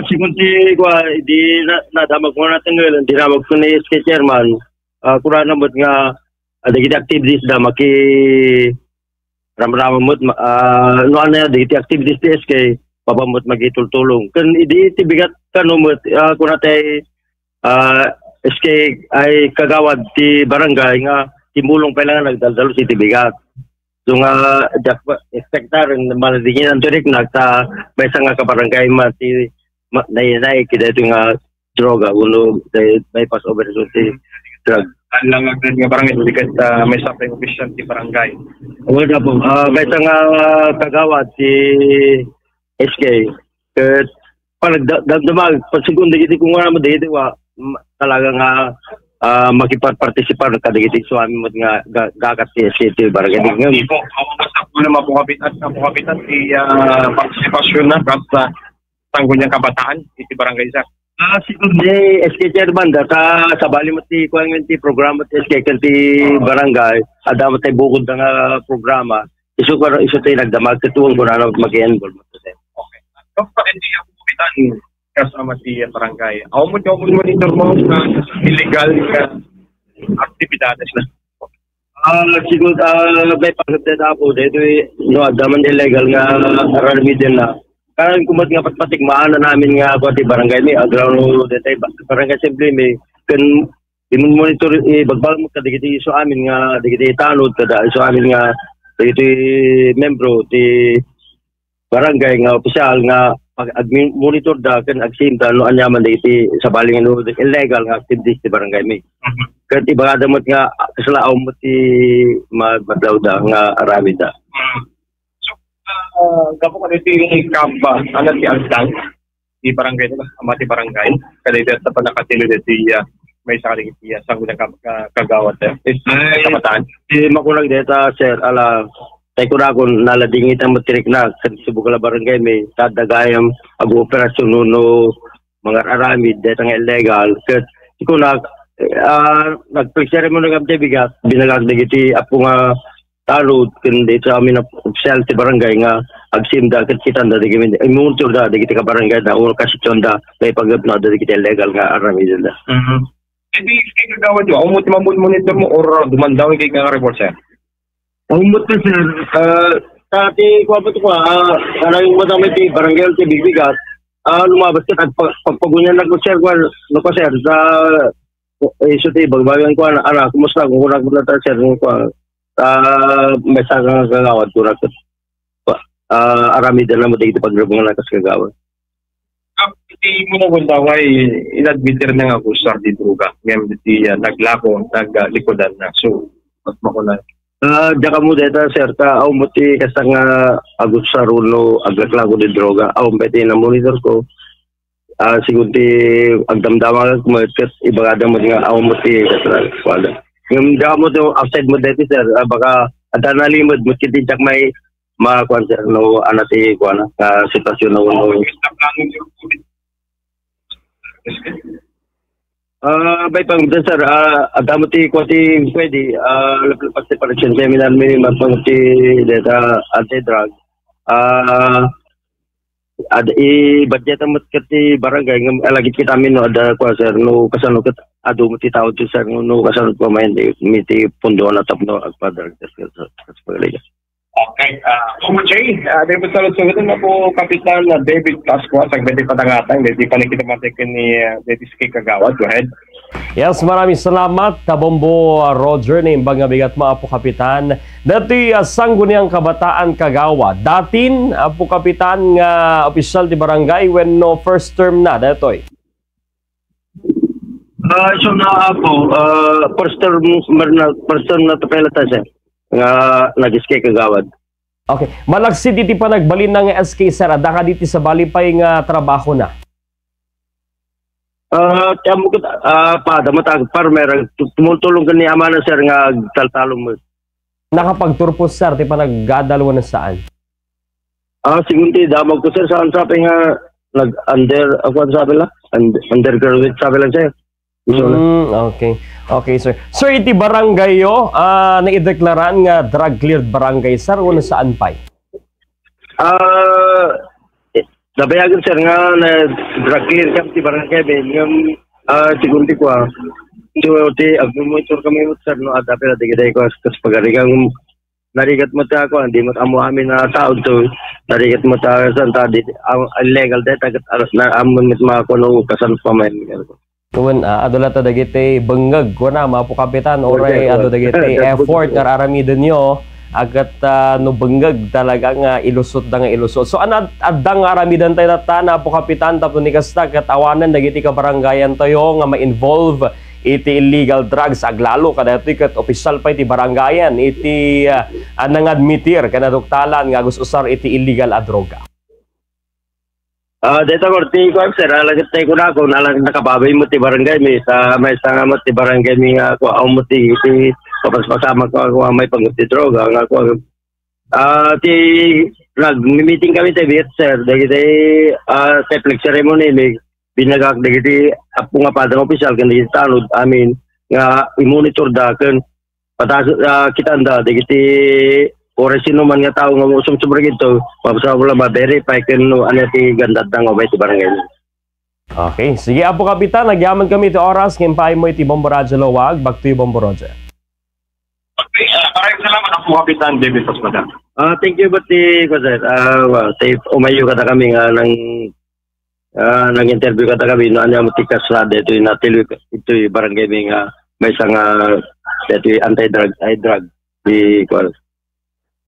Sigunti ko di nadamag mo natin ngayon, dinamag ko ni SK Chairman. Kurang namot nga ada kita activities da maki ram-ram mo no ana da kita activities di SK papamot magitultulong. Kan idi tibigat kanumot kunatay SK ay kagawad ti barangay nga timulong pa lang nagdaldalo si tibigat. So nga expectar maladingin ang turik nagta baysa nga kabarangay mati nay kita ito nga droga ulo bypass over ti drug. Lang nga barangay dikat may supply official ti barangay. Wala po baysa nga kagawad si SK ket panagdamag pagsegunda giti kung nga mo dito talaga nga makipag-participar kada giti suami mo nga gagat si SK barangay nga ipo amo basta po na mapukapitan ti partisipasyon na sa tanggo niyang kabataan iti barangay sa siguro di SK Chairman da sa bali mo ti kuang ti programa ti SK ti barangay ada mo tay bukod nga programa isu tay nagdamag katuon ko na mag-enroll mo to. Okay. Kapag hindi ako kapitan kasama ti barangay. Ako mo monitor mo na illegal ka aktibidades na. Siguro may pagkakita po dito no adaman illegal nga arami din na. Karon kumat nga patpatikmaan na namin nga pati barangay mi aground dito barangay assembly mi kan imong monitor bagbag mo kadagiti iso amin nga digiti tanod kada iso amin nga digiti membro ti barangay nga opisyal nga pag-admin monitor da kan agsimta no anyaman diti sa baling no illegal nga activities ti barangay mi. Ket ibagada mo nga kasalaaw mo ti magmadlaw da nga arami da. So gapo ka diti kamba ana ti agdang di barangay na amati barangay kada iti sa panakatilo diti may sakali ti sang kagawad is kabataan. Makulang deta sir ala tay ko na kung naladingit ang matirik na sa Subukala barangay may tadagayam ag-operasyon no mga aramid dito nga illegal kat ko na nag-picture mo ng bigat binagag na giti apo nga talod kundi sa amin na official ti barangay nga agsimda kat kita na digimi imuntur da digiti ka barangay da o kasityon da may pagabna da digiti illegal nga aramid da. Hindi kay kagawad yo amo ti monitor mo or dumandaw kay nga report sir. Umut na sir, dati ko ba yung madami ti barangay ti bibigat, lumabas ka at pagpagunyan na ko sir, sa iso ti bagbagan ko, kumusta kung kunag mo na ta sir, may saka kagawad ko na arami din na mo dito pagrabungan na kas kagawad. Hindi mo na kung taway, inadmitter na nga ko sir di druga, ngayon di naglako, naglikodan na, so mas makulay. Daka mo deta sir ka aw mo ti kasang agut sa runo aglaklago di droga aw pwede na monitor ko siguro ti agdamdama ko ket ibagada mo nga aw mo ti kasang wala ngam daka mo to outside mo deti sir baka adana limod mo kiti jak may makuan sir no anati kuan ka sitwasyon no bay pang sir adamo ti kwati pwede lepas separation seminar minimum pang ti data anti drug ada budget mo kati barangay ngam lagi kita min no ada kwa sir no kasano ket adu mo ti tawod sir no kasano ko may miti pundo na tapno agpadar sa paglaga. Okay. Jay, di ba salut-salutin na po Kapitan David Pascua sa Bedi Patangatang, di pa nakita ni SK Kagawad. Go ahead. Yes, maraming salamat Kabombo Roger na imbang bigat mo po Kapitan. Dati sangguniang kabataan Kagawad. Datin po Kapitan nga opisyal di barangay when no first term na datoy. So na po first term na tapelata siya. Nga nag-SK Kagawad. Okay. Malagsi diti pa nagbalin ng SK sir. Daka diti sa balipay nga trabaho na. Tiyamo ko damatag farmer tumultulong ka ni Amana sir nga taltalong mo. Nakapagturpos sir, di pa naggadalwa na saan? Sigunti damag ko sir saan sabi nga nag-under, ako sabi lang? Undergraduate sabi lang sir. Okay. Okay, sir. Sir, iti barangay yo, naideklaraan nga drug-cleared barangay, sir, o saan pa? Nabayagan sir nga na drug clear kami ti barangay ben ngam sigundi ko so ti agmonitor kami sir no at apela digay ko kas pagarigang narigat mo ta ako hindi mo amo amin na tao to narigat mo ta san ta illegal data alas na amon mit mga kuno kasan pa may Kuwan, adula ta dagiti bengag ko na mapo kapitan oray ado dagiti effort nga aramidon nyo agat no bengag talaga nga ilusot da nga ilusot. So anad addang aramidan tayo na po kapitan tapos ni kasta kat awanan dagiti ka barangayan tayo nga ma-involve iti illegal drugs aglalo kada iti kat opisyal pa iti barangayan iti nangadmitir kana doktalan nga gusto usar iti illegal a droga. Dito korti ko sir, alagat tayo ko na ako, nakababay mo ti barangay mi, may sanga mo ti barangay mi nga ako, ako mo ti papaspasama ko ako may panguti droga, nga ako, nag-meeting kami tayo bit sir, dahil sa flag ceremony, may binagak dahil apo nga padang opisyal, kan dahil tanod, amin, nga i-monitor da, kan kita anda, dahil ora sino man nga tao nga usum sobre gito mabasa wala ma-verify kung ano ti ganda dang obay ti barangay. Okay, sige apo kapitan, nagyaman kami iti oras ngayon pa mo iti Bombo Radyo Lawag, back to you Bombo Roger. Okay, maraming salamat ako kapitan David Pasmada. Thank you pati ko sir. Safe umayo kada kami nga nang interview kada kami no anya mo ti kasada ito natilo ito barangay mi nga may isang ito anti-drug di